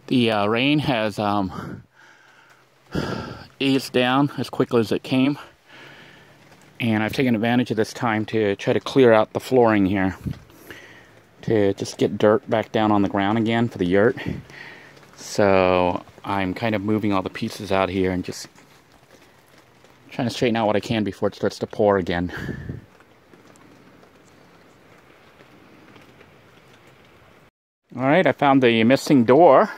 The rain has eased down as quickly as it came, and I've taken advantage of this time to try to clear out the flooring here, to just get dirt back down on the ground again for the yurt. So I'm kind of moving all the pieces out here and just trying to straighten out what I can before it starts to pour again. Alright, I found the missing door.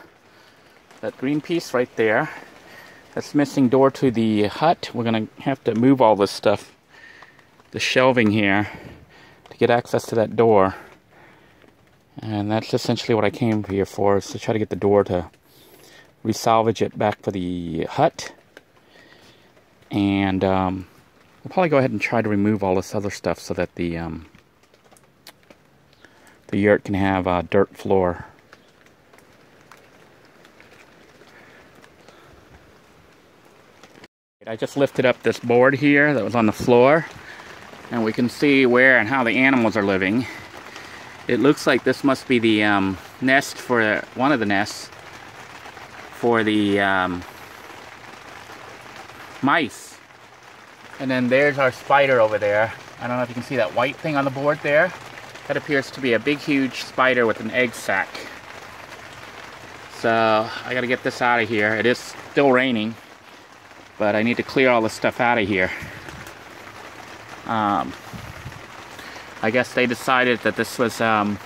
That green piece right there. That's the missing door to the hut. We're going to have to move all this stuff, the shelving here, to get access to that door. And that's essentially what I came here for, is to try to get the door to resalvage it back for the hut. And we'll probably go ahead and try to remove all this other stuff so that the yurt can have a dirt floor. I just lifted up this board here that was on the floor, and we can see where and how the animals are living. It looks like this must be the nest for one of the nests for the mice. And then there's our spider over there. I don't know if you can see that white thing on the board there. That appears to be a big, huge spider with an egg sac. So I gotta get this out of here. It is still raining, but I need to clear all this stuff out of here. I guess they decided that this was a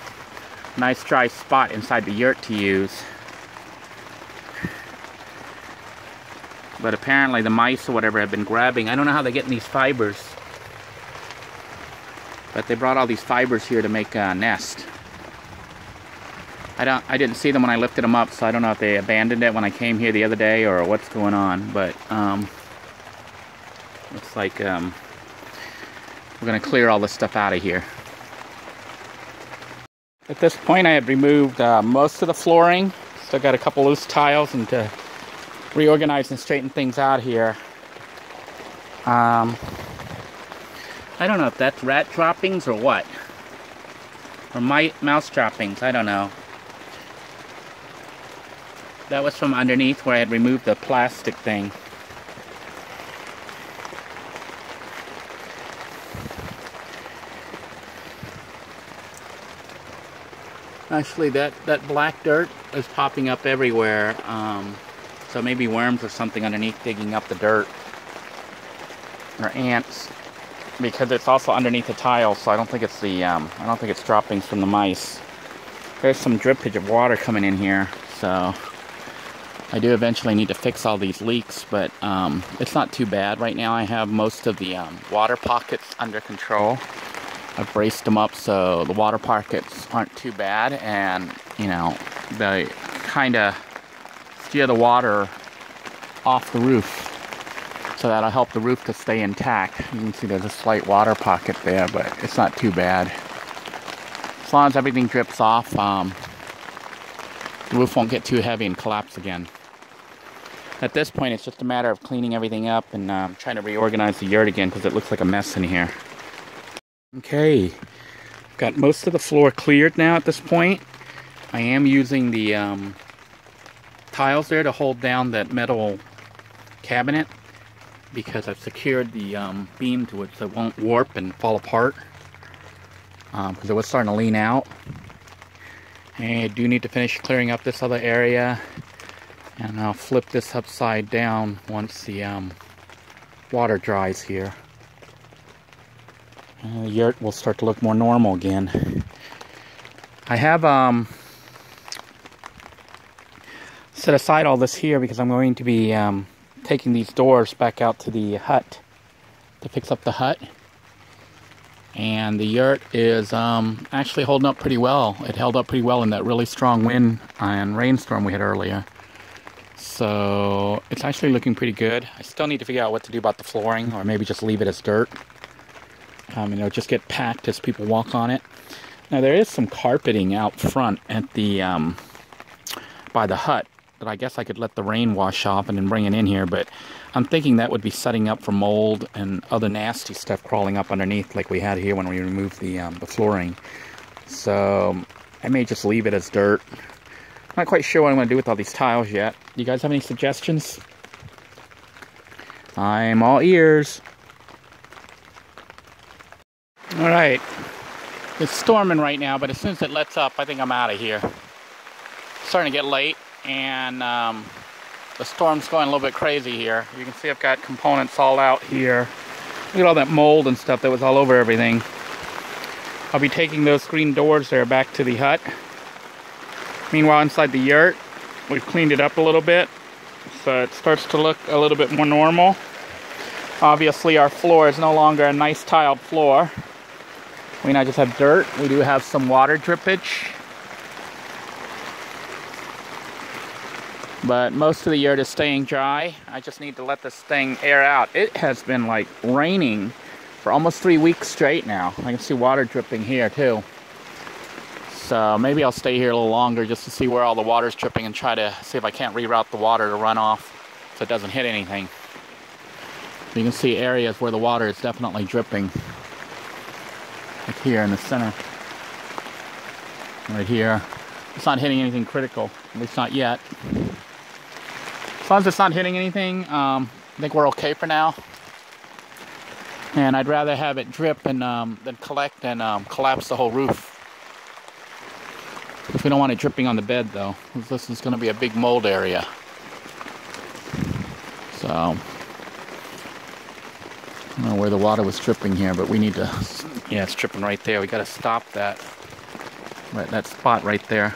nice dry spot inside the yurt to use. But apparently the mice or whatever have been grabbing. I don't know how they get in these fibers, but they brought all these fibers here to make a nest. I didn't see them when I lifted them up, so I don't know if they abandoned it when I came here the other day or what's going on. But looks like we're gonna clear all this stuff out of here. At this point, I have removed most of the flooring. Still got a couple loose tiles, and to reorganize and straighten things out here. I don't know if that's rat droppings or what, or mouse droppings. I don't know. That was from underneath where I had removed the plastic thing. Actually, that black dirt is popping up everywhere. So maybe worms or something underneath digging up the dirt, or ants, because it's also underneath the tile. So I don't think it's the I don't think it's droppings from the mice. There's some drippage of water coming in here, so I do eventually need to fix all these leaks, but it's not too bad right now. I have most of the water pockets under control. I've braced them up so the water pockets aren't too bad, and you know, they kind of steer the water off the roof, so that'll help the roof to stay intact. You can see there's a slight water pocket there, but it's not too bad. As long as everything drips off, the roof won't get too heavy and collapse again. At this point, it's just a matter of cleaning everything up and trying to reorganize the yurt again, because it looks like a mess in here. Okay, got most of the floor cleared now at this point. I am using the tiles there to hold down that metal cabinet, because I've secured the beam to it so it won't warp and fall apart, because it was starting to lean out. And I do need to finish clearing up this other area, and I'll flip this upside down once the water dries here. And the yurt will start to look more normal again. I have set aside all this here because I'm going to be taking these doors back out to the hut to fix up the hut. And the yurt is actually holding up pretty well. It held up pretty well in that really strong wind and rainstorm we had earlier. So it's actually looking pretty good. I still need to figure out what to do about the flooring, or maybe just leave it as dirt. You know, just get packed as people walk on it. Now there is some carpeting out front at the by the hut that I guess I could let the rain wash off and then bring it in here, but I'm thinking that would be setting up for mold and other nasty stuff crawling up underneath like we had here when we removed the flooring. So I may just leave it as dirt. Not quite sure what I'm going to do with all these tiles yet. You guys have any suggestions? I'm all ears. Alright. It's storming right now, but as soon as it lets up, I think I'm out of here. It's starting to get late, and the storm's going a little bit crazy here. You can see I've got components all out here. Look at all that mold and stuff that was all over everything. I'll be taking those screen doors there back to the hut. Meanwhile, inside the yurt, we've cleaned it up a little bit, so it starts to look a little bit more normal. Obviously, our floor is no longer a nice tiled floor. We now just have dirt. We do have some water drippage, but most of the yurt is staying dry. I just need to let this thing air out. It has been like raining for almost 3 weeks straight now. I can see water dripping here too. So maybe I'll stay here a little longer just to see where all the water's dripping and try to see if I can't reroute the water to run off so it doesn't hit anything. You can see areas where the water is definitely dripping. Like here in the center. Right here. It's not hitting anything critical, at least not yet. As long as it's not hitting anything, I think we're okay for now. And I'd rather have it drip and than collect and collapse the whole roof. Because we don't want it dripping on the bed though, because this is going to be a big mold area. So, I don't know where the water was dripping here, but we need to, yeah, it's dripping right there. We got to stop that, right, that spot right there.